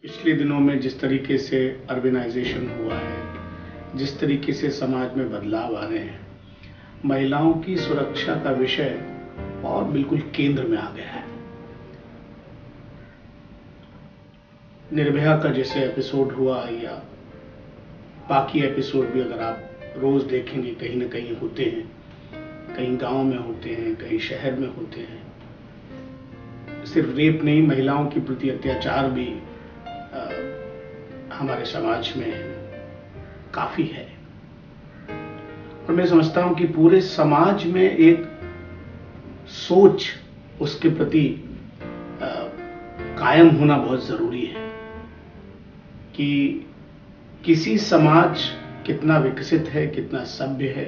पिछले दिनों में जिस तरीके से अर्बनाइजेशन हुआ है, जिस तरीके से समाज में बदलाव आ रहे हैं, महिलाओं की सुरक्षा का विषय और बिल्कुल केंद्र में आ गया है। निर्भया का जैसे एपिसोड हुआ या बाकी एपिसोड भी अगर आप रोज देखेंगे, कहीं ना कहीं होते हैं, कहीं गांव में होते हैं, कहीं शहर में होते हैं। सिर्फ रेप नहीं, महिलाओं के प्रति अत्याचार भी हमारे समाज में काफी है। और मैं समझता हूं कि पूरे समाज में एक सोच उसके प्रति कायम होना बहुत जरूरी है कि किसी समाज कितना विकसित है, कितना सभ्य है,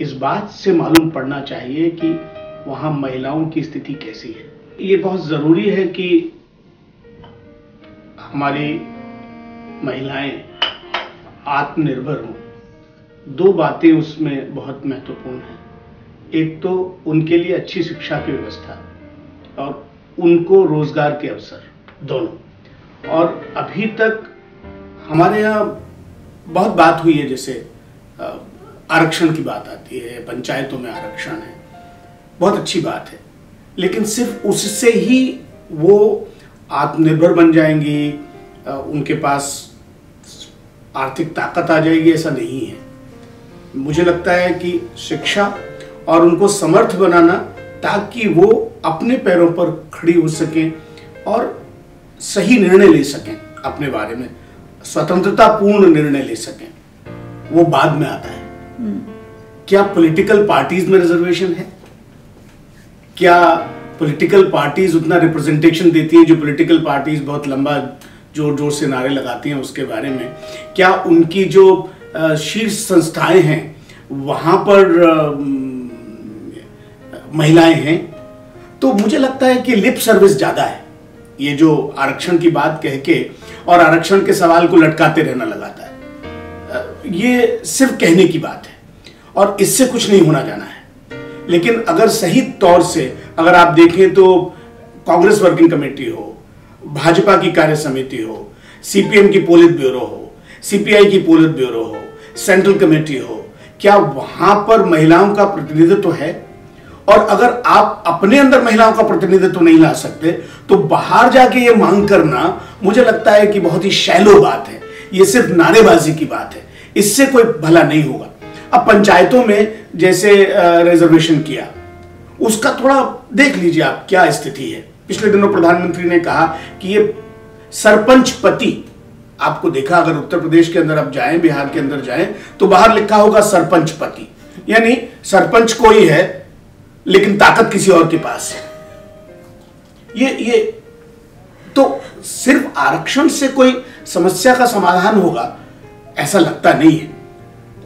इस बात से मालूम पड़ना चाहिए कि वहां महिलाओं की स्थिति कैसी है। ये बहुत जरूरी है कि हमारी महिलाएं आत्मनिर्भर हों। दो बातें उसमें बहुत महत्वपूर्ण हैं। एक तो उनके लिए अच्छी शिक्षा की व्यवस्था और उनको रोजगार के अवसर, दोनों। और अभी तक हमारे यहाँ बहुत बात हुई है, जैसे आरक्षण की बात आती है, पंचायतों में आरक्षण है, बहुत अच्छी बात है, लेकिन सिर्फ उससे ही वो आत्मनिर्भर बन जाएंगी, उनके पास आर्थिक ताकत आ जाएगी, ऐसा नहीं है। मुझे लगता है कि शिक्षा और उनको समर्थ बनाना, ताकि वो अपने पैरों पर खड़ी हो सकें और सही निर्णय ले सकें, अपने बारे में स्वतंत्रतापूर्ण निर्णय ले सकें, वो बाद में आता है। क्या पॉलिटिकल पार्टीज में रिजर्वेशन है? क्या पॉलिटिकल पार्टीज उतना रिप्रेजेंटेशन देती है? जो पॉलिटिकल पार्टीज बहुत लंबा जोर जोर से नारे लगाती हैं उसके बारे में, क्या उनकी जो शीर्ष संस्थाएं हैं वहां पर महिलाएं हैं? तो मुझे लगता है कि लिप सर्विस ज्यादा है। ये जो आरक्षण की बात कह के और आरक्षण के सवाल को लटकाते रहना लगाता है, ये सिर्फ कहने की बात है और इससे कुछ नहीं होना जाना है। लेकिन अगर सही तौर से अगर आप देखें तो कांग्रेस वर्किंग कमेटी हो, भाजपा की कार्य समिति हो, सीपीएम की पोलित ब्यूरो हो, सीपीआई की पोलित ब्यूरो हो, सेंट्रल कमेटी हो, क्या वहां पर महिलाओं का प्रतिनिधित्व है? और अगर आप अपने अंदर महिलाओं का प्रतिनिधित्व नहीं ला सकते तो बाहर जाके ये मांग करना, मुझे लगता है कि बहुत ही शैलो बात है। ये सिर्फ नारेबाजी की बात है, इससे कोई भला नहीं होगा। अब पंचायतों में जैसे रिजर्वेशन किया, उसका थोड़ा देख लीजिए आप क्या स्थिति है। पिछले दिनों प्रधानमंत्री ने कहा कि ये सरपंच पति, आपको देखा अगर उत्तर प्रदेश के अंदर आप जाएं, बिहार के अंदर जाएं, तो बाहर लिखा होगा सरपंच पति, यानी सरपंच कोई है लेकिन ताकत किसी और के पास है। ये तो सिर्फ आरक्षण से कोई समस्या का समाधान होगा ऐसा लगता नहीं है।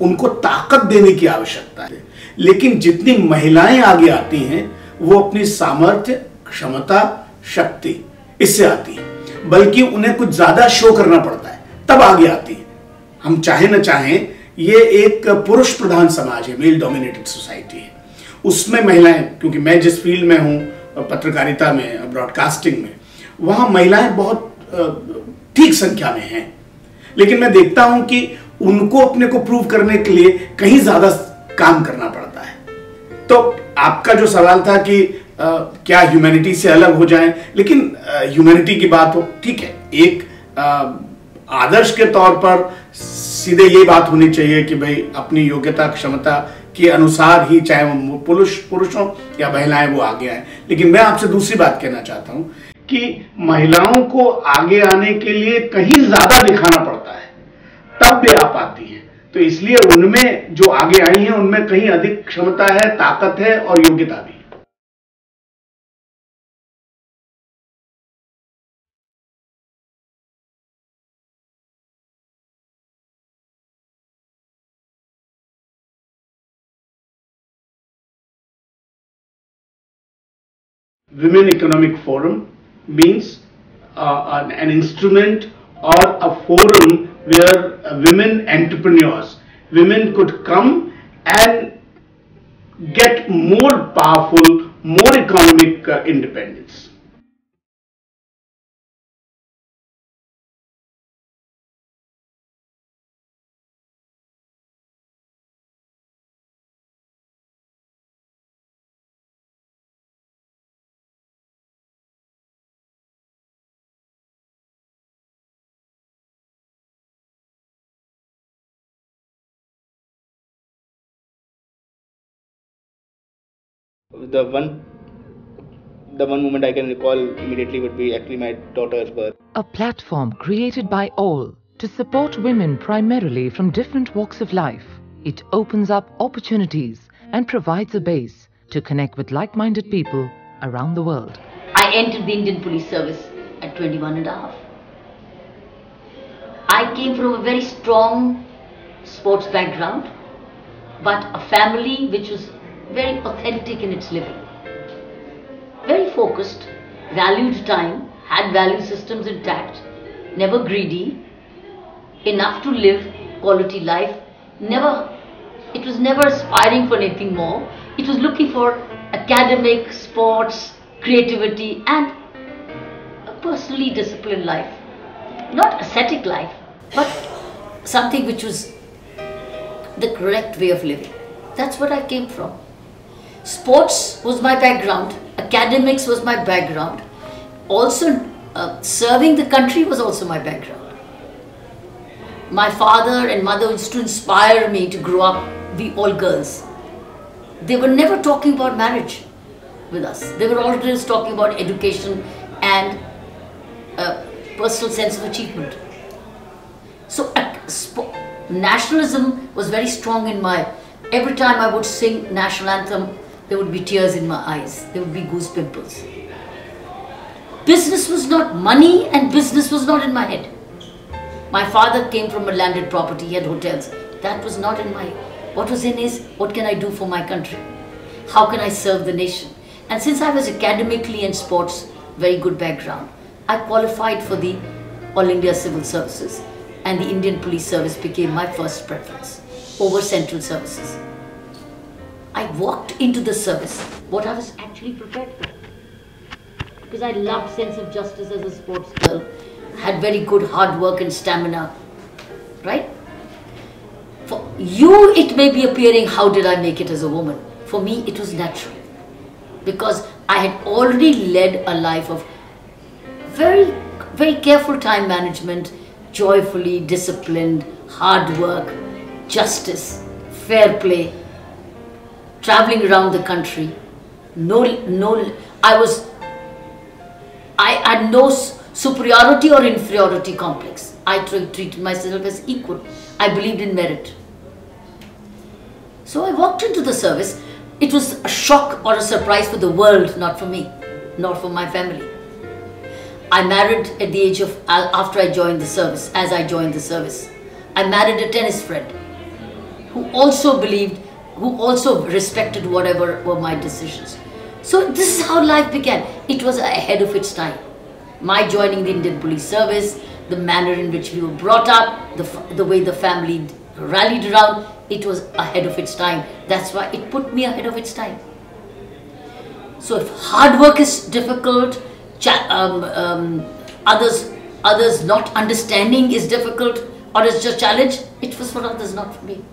उनको ताकत देने की आवश्यकता है, लेकिन जितनी महिलाएं आगे आती हैं वो अपनी सामर्थ्य, क्षमता, शक्ति इससे आती है, बल्कि उन्हें कुछ ज्यादा शो करना पड़ता है तब आगे आती है। हम चाहे न चाहें, ये एक पुरुष प्रधान समाज है, मेल डोमिनेटेड सोसाइटी है। उसमें महिलाएं, क्योंकि मैं जिस फील्ड में हूं, पत्रकारिता में, ब्रॉडकास्टिंग में, वहां महिलाएं बहुत ठीक संख्या में हैं, लेकिन मैं देखता हूं कि उनको अपने को प्रूव करने के लिए कहीं ज्यादा काम करना पड़ता है। तो आपका जो सवाल था कि क्या ह्यूमैनिटी से अलग हो जाएं, लेकिन ह्यूमैनिटी की बात हो, ठीक है, एक आदर्श के तौर पर सीधे ये बात होनी चाहिए कि भाई अपनी योग्यता, क्षमता के अनुसार ही, चाहे वो पुरुषों या महिलाएं, वो आगे आए। लेकिन मैं आपसे दूसरी बात कहना चाहता हूं कि महिलाओं को आगे आने के लिए कहीं ज्यादा दिखाना पड़ता है, तब भी आ पाती है। तो इसलिए उनमें जो आगे आई हैं उनमें कहीं अधिक क्षमता है, ताकत है और योग्यता भी। Women Economic Forum means an instrument or a forum where women entrepreneurs, women could come and get more powerful, more economic independence. the one moment I can recall immediately would be actually my daughter's birth. A platform created by all to support women primarily from different walks of life. It opens up opportunities and provides a base to connect with like-minded people around the world. I entered the Indian Police Service at 21 and a half. I came from a very strong sports background, but a family which was very authentic in its living. Very focused, valued time, had value systems intact, never greedy, enough to live quality life, it was never aspiring for anything more. It was looking for academic, sports, creativity and a personally disciplined life. Not ascetic life, but something which was the correct way of living. That's what I came from. Sports was my background, academics was my background, also serving the country was also my background. My father and mother used to inspire me to grow up, we all girls. They were never talking about marriage with us. They were always talking about education and personal sense of achievement. So nationalism was very strong in every time I would sing national anthem, there would be tears in my eyes, there would be goose pimples. Business was not money and business was not in my head. My father came from a landed property, he had hotels. That was not in my, what was in his, what can I do for my country? How can I serve the nation? And since I was academically and sports, very good background, I qualified for the All India Civil Services and the Indian Police Service became my first preference over central services. I walked into the service, what I was actually prepared for. Because I loved sense of justice as a sports girl, had very good hard work and stamina, right? For you, it may be appearing, how did I make it as a woman? For me, it was natural. Because I had already led a life of very, very careful time management, joyfully disciplined, hard work, justice, fair play, traveling around the country. I had no superiority or inferiority complex. I treated myself as equal. I believed in merit. So I walked into the service. It was a shock or a surprise for the world, not for me, not for my family. I married at the age of, after I joined the service, as I joined the service. I married a tennis friend who also believed, who also respected whatever were my decisions. So this is how life began. It was ahead of its time. My joining the Indian Police Service, the manner in which we were brought up, the way the family rallied around, it was ahead of its time. That's why it put me ahead of its time. So if hard work is difficult, others not understanding is difficult or is just a challenge, it was for others, not for me.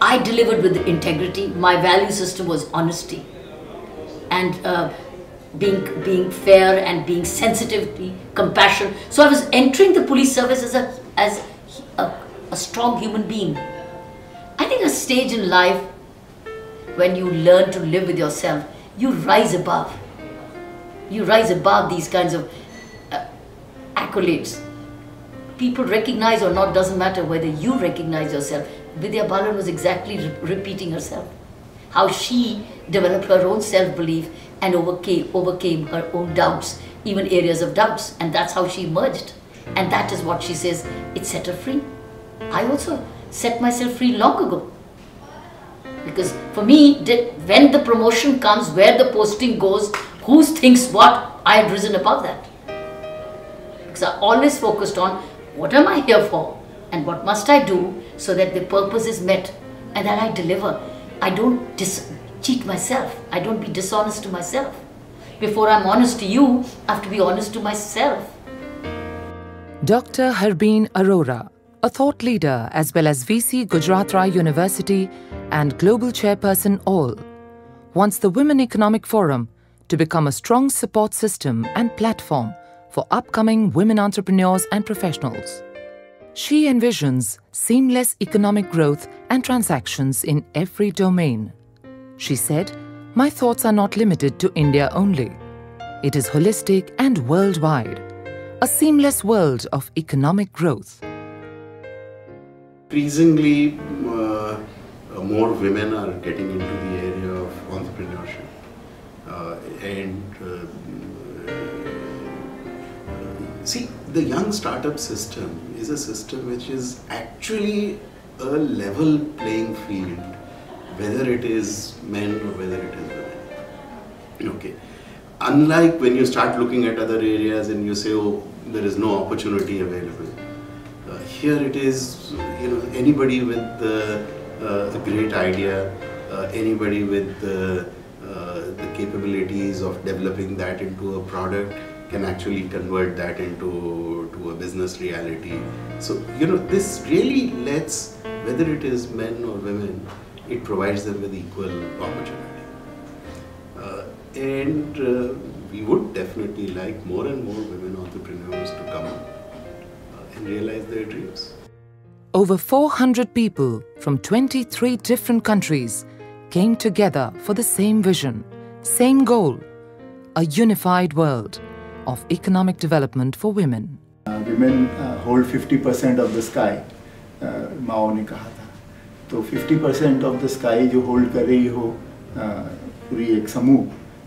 I delivered with integrity. My value system was honesty and being fair and being sensitive, compassion. So I was entering the police service as a strong human being. I think a stage in life when you learn to live with yourself, you rise above. You rise above these kinds of accolades. People recognize or not, doesn't matter whether you recognize yourself. Vidya Balan was exactly repeating herself. How she developed her own self-belief and overcame her own doubts, even areas of doubts. And that's how she emerged. And that is what she says, it set her free. I also set myself free long ago. Because for me, when the promotion comes, where the posting goes, who thinks what, I had risen above that. Because I always focused on what am I here for and what must I do so that the purpose is met and that I deliver. I don't cheat myself. I don't be dishonest to myself. Before I'm honest to you, I have to be honest to myself. Dr. Harbingers Arora, a thought leader as well as VC Gujarat Rai University and Global Chairperson all, wants the Women Economic Forum to become a strong support system and platform for upcoming women entrepreneurs and professionals. She envisions seamless economic growth and transactions in every domain. She said, My thoughts are not limited to India only. It is holistic and worldwide, a seamless world of economic growth. Increasingly, more women are getting into the area of entrepreneurship, see, the young startup system is a system which is actually a level playing field, whether it is men or whether it is women. Okay. Unlike when you start looking at other areas and you say, oh, there is no opportunity available. Here it is, anybody with a great idea, anybody with the capabilities of developing that into a product can actually convert that into a business reality. So, this really lets, whether it is men or women, it provides them with equal opportunity. We would definitely like more and more women entrepreneurs to come up and realize their dreams. Over 400 people from 23 different countries came together for the same vision, same goal, a unified world of economic development for women. Women hold 50% of the sky, Mao ने कहा था. तो 50% of the sky जो hold कर रही हो पूरी एक समूह,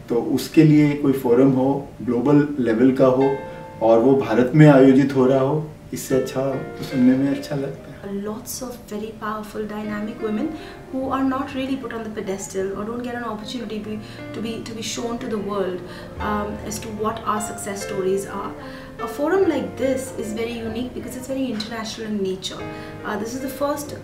तो उसके लिए कोई फोरम हो, ग्लोबल लेवल का हो और वो भारत में आयोजित हो रहा हो, इससे अच्छा तो सुनने में अच्छा लगता है. Lots of very powerful, dynamic women who are not really put on the pedestal or don't get an opportunity to be shown to the world as to what our success stories are. A forum like this is very unique because it's very international in nature. This is the first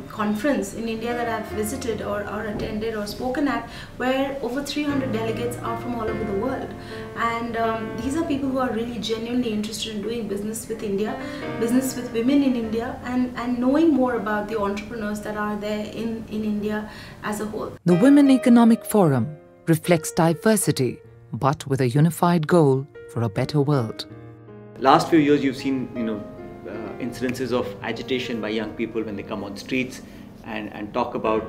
conference in India that I've visited or attended or spoken at where over 300 delegates are from all over the world. And these are people who are really genuinely interested in doing business with India, business with women in India, and knowing more about the entrepreneurs that are there in India as a whole. The Women Economic Forum reflects diversity, but with a unified goal for a better world. Last few years, you've seen, incidences of agitation by young people when they come on streets and talk about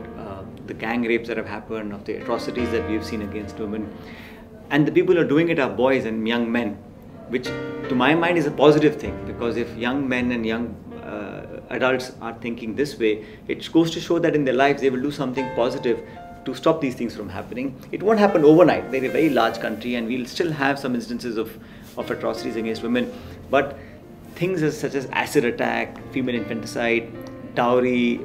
the gang rapes that have happened, of the atrocities that we've seen against women. And the people who are doing it are boys and young men, which to my mind is a positive thing, because if young men and young adults are thinking this way, it goes to show that in their lives they will do something positive to stop these things from happening. It won't happen overnight. We're a very large country and we'll still have some instances of atrocities against women, but things such as acid attack, female infanticide, dowry,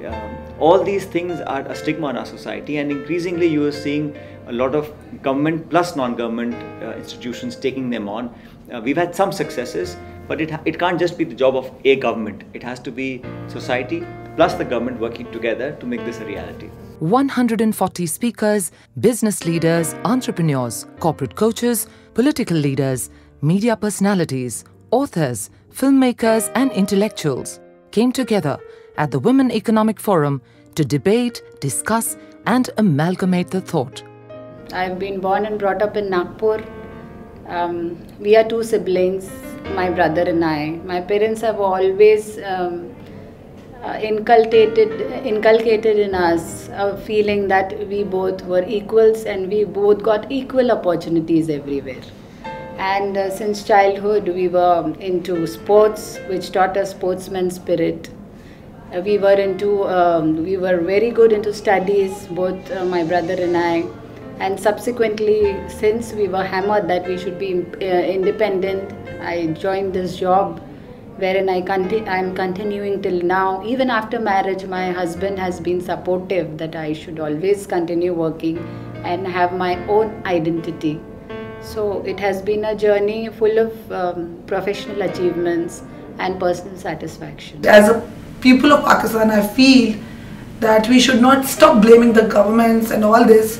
all these things are a stigma in our society, and increasingly you are seeing a lot of government plus non-government institutions taking them on. We've had some successes, but it can't just be the job of a government. It has to be society plus the government working together to make this a reality. 140 speakers, business leaders, entrepreneurs, corporate coaches, political leaders, media personalities, authors, filmmakers and intellectuals came together at the Women Economic Forum to debate, discuss and amalgamate the thought. I've been born and brought up in Nagpur. We are two siblings, my brother and I. My parents have always inculcated in us a feeling that we both were equals and we both got equal opportunities everywhere. And since childhood we were into sports, which taught us sportsman spirit. We were very good into studies, both my brother and I. And subsequently, since we were hammered that we should be independent, I joined this job wherein I'm continuing till now. Even after marriage, my husband has been supportive that I should always continue working and have my own identity. So it has been a journey full of professional achievements and personal satisfaction. As a people of Pakistan, I feel that we should not stop blaming the governments and all this,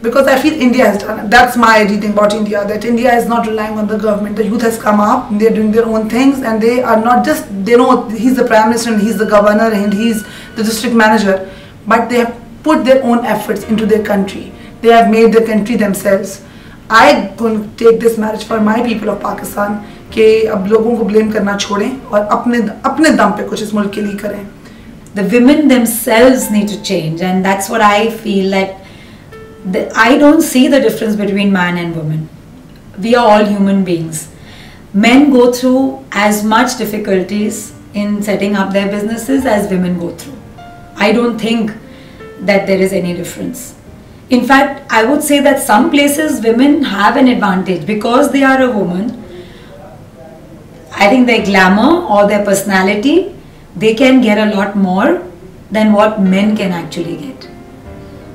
because I feel India has done it. That's my reading about India, that India is not relying on the government. The youth has come up, they're doing their own things, and they are not just, they know he's the Prime Minister and he's the governor and he's the district manager, but they have put their own efforts into their country. They have made their country themselves. I'm going to take this message for my people of Pakistan कि अब लोगों को blame करना छोड़ें और अपने दम पे कुछ इस मुल्क के लिए करें. The women themselves need to change, and that's what I feel, that I don't see the difference between man and woman. We are all human beings. Men go through as much difficulties in setting up their businesses as women go through. I don't think that there is any difference. In fact, I would say that some places women have an advantage because they are a woman. I think their glamour or their personality, they can get a lot more than what men can actually get.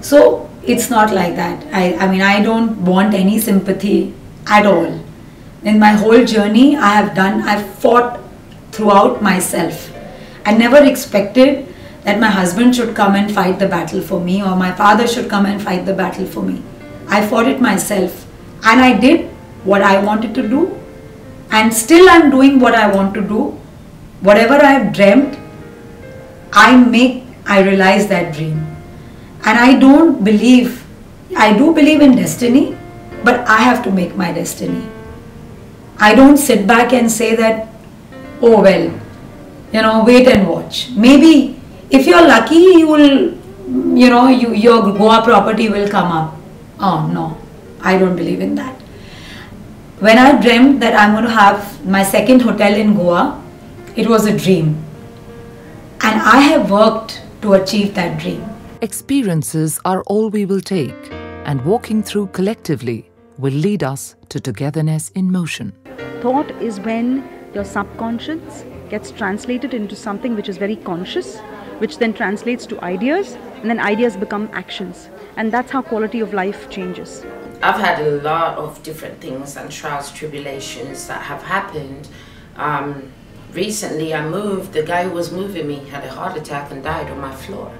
So it's not like that. I mean, I don't want any sympathy at all. In my whole journey, I've fought throughout myself. I never expected that my husband should come and fight the battle for me or my father should come and fight the battle for me. I fought it myself and I did what I wanted to do, and still I'm doing what I want to do. Whatever I've dreamt, I realize that dream. And I do believe in destiny, but I have to make my destiny. I don't sit back and say that, oh well, wait and watch. Maybe if you're lucky, your Goa property will come up. Oh no, I don't believe in that. When I dreamt that I'm going to have my second hotel in Goa, it was a dream. And I have worked to achieve that dream. Experiences are all we will take, and walking through collectively will lead us to togetherness in motion. Thought is when your subconscious gets translated into something which is very conscious, which then translates to ideas, and then ideas become actions. And that's how quality of life changes. I've had a lot of different things and trials, tribulations that have happened. Recently I moved, the guy who was moving me had a heart attack and died on my floor.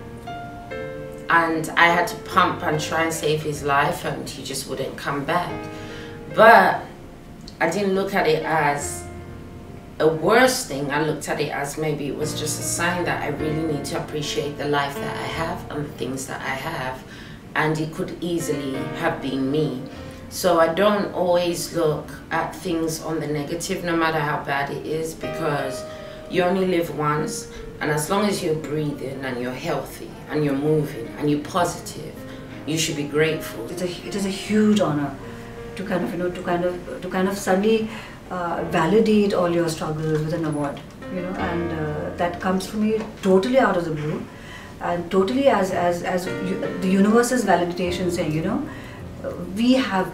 And I had to pump and try and save his life, and he just wouldn't come back. But I didn't look at it as a worse thing. I looked at it as maybe it was just a sign that I really need to appreciate the life that I have and the things that I have. And it could easily have been me. So I don't always look at things on the negative, no matter how bad it is, because you only live once. And as long as you're breathing and you're healthy and you're moving and you're positive, you should be grateful. It is a huge honor to kind of suddenly validate all your struggles with an award, and that comes for me totally out of the blue, and totally as the universe's validation saying, we have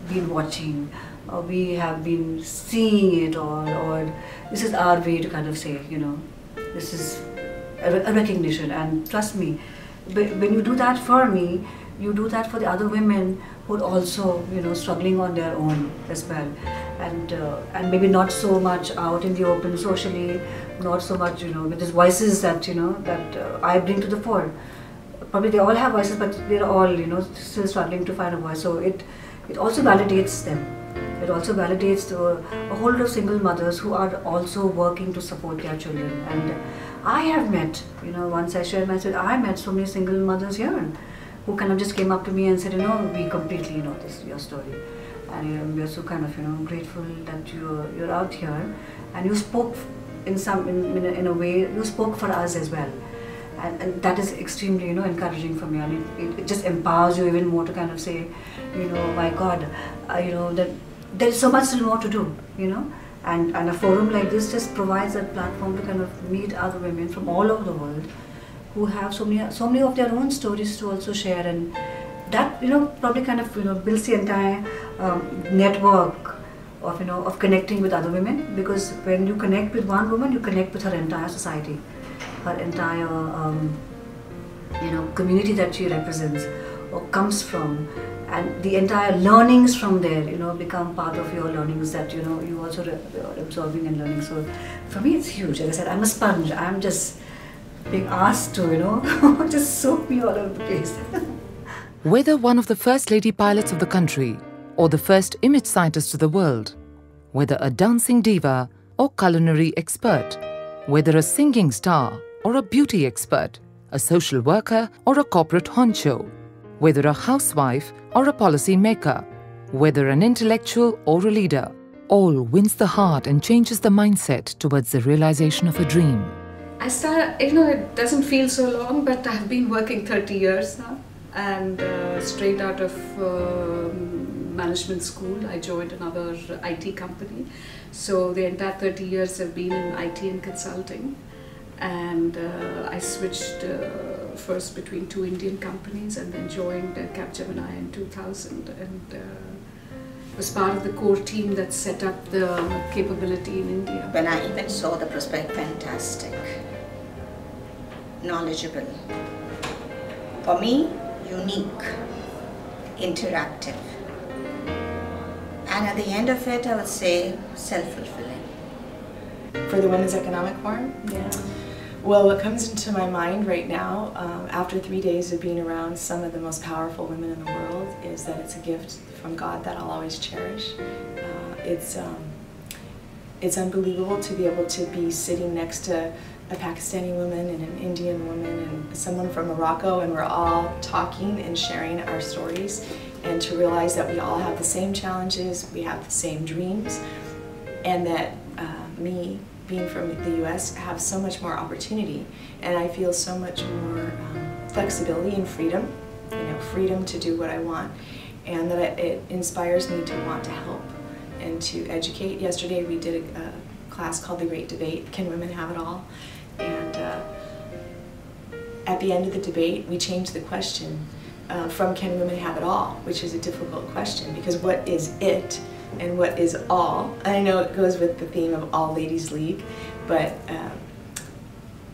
been watching, or we have been seeing it, or this is our way to kind of say, this is a recognition. And trust me, when you do that for me, you do that for the other women who are also, struggling on their own as well, and maybe not so much out in the open socially, not so much, with these voices that that I bring to the fore. Probably they all have voices, but they're all, still struggling to find a voice. So it also validates them. It also validates a whole lot of single mothers who are also working to support their children. And I have met, once I shared my story, I met so many single mothers here who kind of just came up to me and said, we completely know your story. And we are so kind of, grateful that you're out here. And you spoke in a way, you spoke for us as well. And that is extremely, encouraging for me. And it just empowers you even more to kind of say, my God, that there is so much still more to do, and a forum like this just provides a platform to kind of meet other women from all over the world who have so many of their own stories to also share, and that probably kind of builds the entire network of connecting with other women, because when you connect with one woman, you connect with her entire society, her entire community that she represents or comes from. And the entire learnings from there, become part of your learnings that, you also are absorbing and learning. So for me, it's huge. Like I said, I'm a sponge. I'm just being asked to, just soak me all over the place. Whether one of the first lady pilots of the country or the first image scientist of the world, whether a dancing diva or culinary expert, whether a singing star or a beauty expert, a social worker or a corporate honcho, whether a housewife or a policy maker, whether an intellectual or a leader, all wins the heart and changes the mindset towards the realization of a dream. I started, it doesn't feel so long, but I've been working 30 years now. and straight out of management school, I joined another IT company. So the entire 30 years have been in IT and consulting, and I switched first between two Indian companies and then joined Capgemini in 2000 and was part of the core team that set up the capability in India. When I even saw the prospect, fantastic, knowledgeable, for me, unique, interactive, and at the end of it, I would say self-fulfilling. For the Women's Economic Forum? Yeah. Well, what comes into my mind right now, after 3 days of being around some of the most powerful women in the world, is that it's a gift from God that I'll always cherish. It's unbelievable to be able to be sitting next to a Pakistani woman and an Indian woman and someone from Morocco, and we're all talking and sharing our stories, and to realize that we all have the same challenges, we have the same dreams, and that me, being from the US, have so much more opportunity, and I feel so much more flexibility and freedom, freedom to do what I want, and that it inspires me to want to help and to educate. Yesterday we did a class called The Great Debate, Can Women Have It All? And at the end of the debate we changed the question from Can Women Have It All? Which is a difficult question, because what is it and what is all? And I know it goes with the theme of All Ladies League, but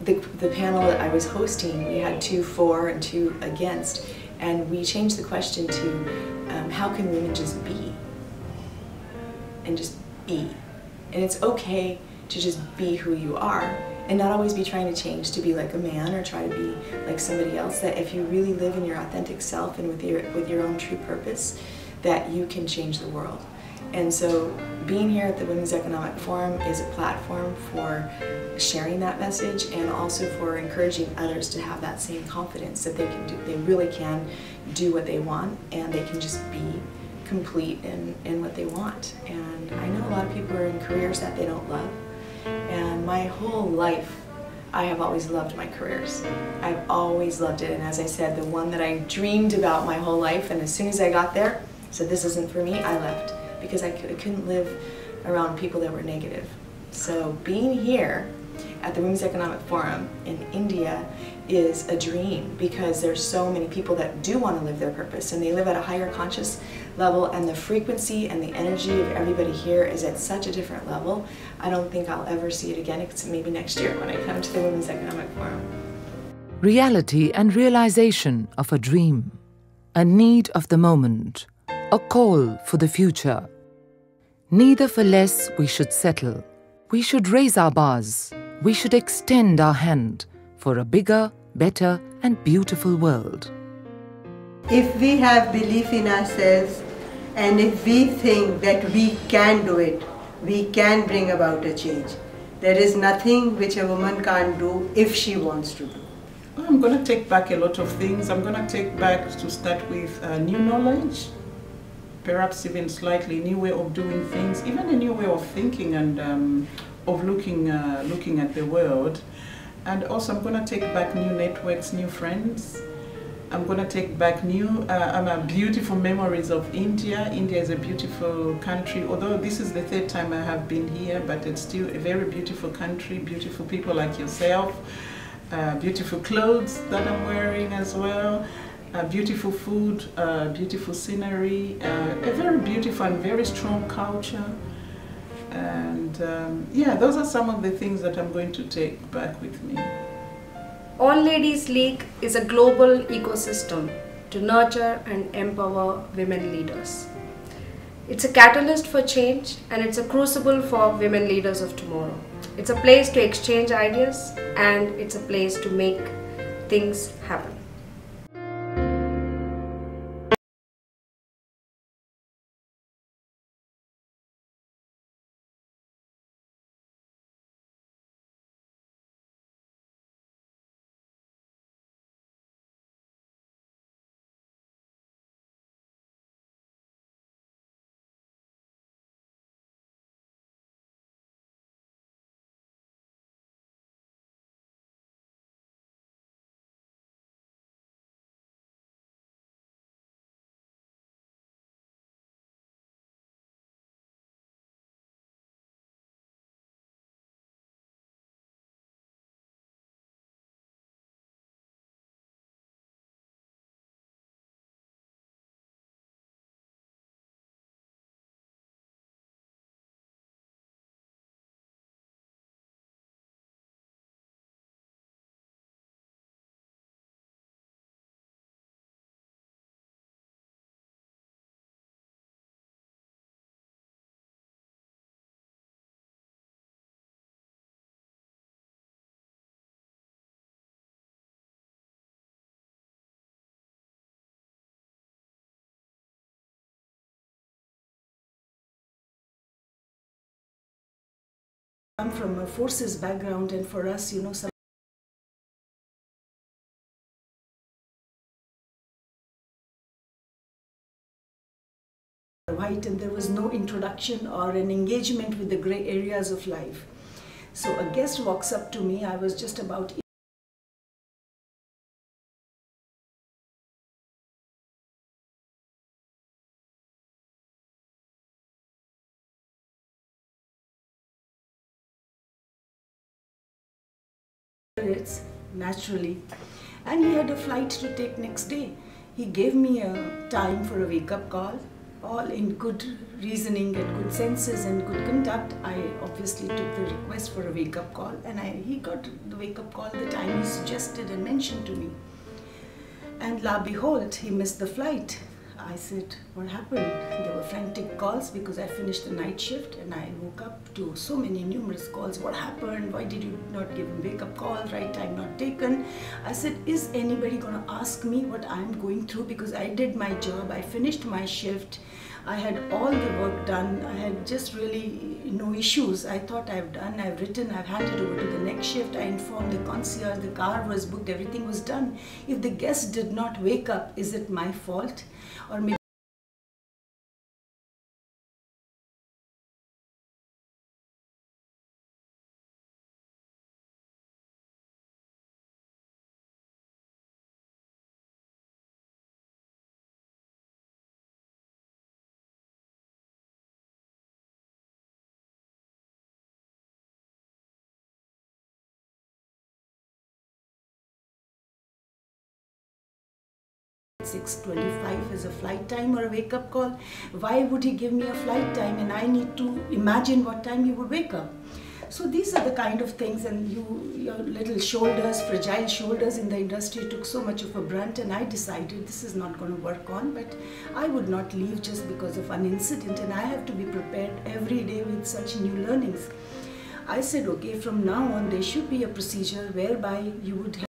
the panel that I was hosting, we had 2 for and 2 against, and we changed the question to how can women just be? And just be. And it's okay to just be who you are and not always be trying to change to be like a man or try to be like somebody else. That if you really live in your authentic self and with your own true purpose, that you can change the world. And so being here at the Women's Economic Forum is a platform for sharing that message and also for encouraging others to have that same confidence that they really can do what they want, and they can just be complete in what they want. And I know a lot of people are in careers that they don't love, and my whole life I have always loved my careers. I've always loved it, and as I said, the one that I dreamed about my whole life, and as soon as I got there, said this isn't for me, I left, because I couldn't live around people that were negative. So being here at the Women's Economic Forum in India is a dream, because there's so many people that do want to live their purpose, and they live at a higher conscious level, and the frequency and the energy of everybody here is at such a different level. I don't think I'll ever see it again, except maybe next year when I come to the Women's Economic Forum. Reality and realization of a dream, a need of the moment, a call for the future. Neither for less we should settle. We should raise our bars. We should extend our hand for a bigger, better and beautiful world. If we have belief in ourselves, and if we think that we can do it, we can bring about a change. There is nothing which a woman can't do if she wants to do. I'm going to take back a lot of things. I'm going to take back, to start with, new knowledge, perhaps even slightly new way of doing things, even a new way of thinking and of looking at the world. And also I'm going to take back new networks, new friends. I'm going to take back beautiful memories of India. India is a beautiful country, although this is the 3rd time I have been here, but it's still a very beautiful country, beautiful people like yourself, beautiful clothes that I'm wearing as well, beautiful food, beautiful scenery, a very beautiful and very strong culture. And yeah, those are some of the things that I'm going to take back with me. All Ladies League is a global ecosystem to nurture and empower women leaders. It's a catalyst for change, and it's a crucible for women leaders of tomorrow. It's a place to exchange ideas, and it's a place to make things happen. I'm from a forces background, and for us, you know, some white, and there was no introduction or an engagement with the grey areas of life. So a guest walks up to me. I was just about it's naturally, and he had a flight to take next day. He gave me a time for a wake-up call, all in good reasoning and good senses and good conduct. I obviously took the request for a wake-up call, and he got the wake-up call the time he suggested and mentioned to me. And la behold, he missed the flight. I said, what happened? There were frantic calls because I finished the night shift, and I woke up to so many numerous calls. What happened? Why did you not give him wake-up call? Right time not taken. I said, is anybody going to ask me what I'm going through? Because I did my job. I finished my shift. I had all the work done. I had just really no issues. I thought I've done, I've written, I've handed over to the next shift. I informed the concierge, the car was booked, everything was done. If the guest did not wake up, is it my fault? Or maybe .6:25 is a flight time or a wake-up call. Why would he give me a flight time and I need to imagine what time he would wake up? So these are the kind of things, and your little shoulders, fragile shoulders in the industry took so much of a brunt, and I decided this is not going to work on, but I would not leave just because of an incident, and I have to be prepared every day with such new learnings. I said, okay, from now on there should be a procedure whereby you would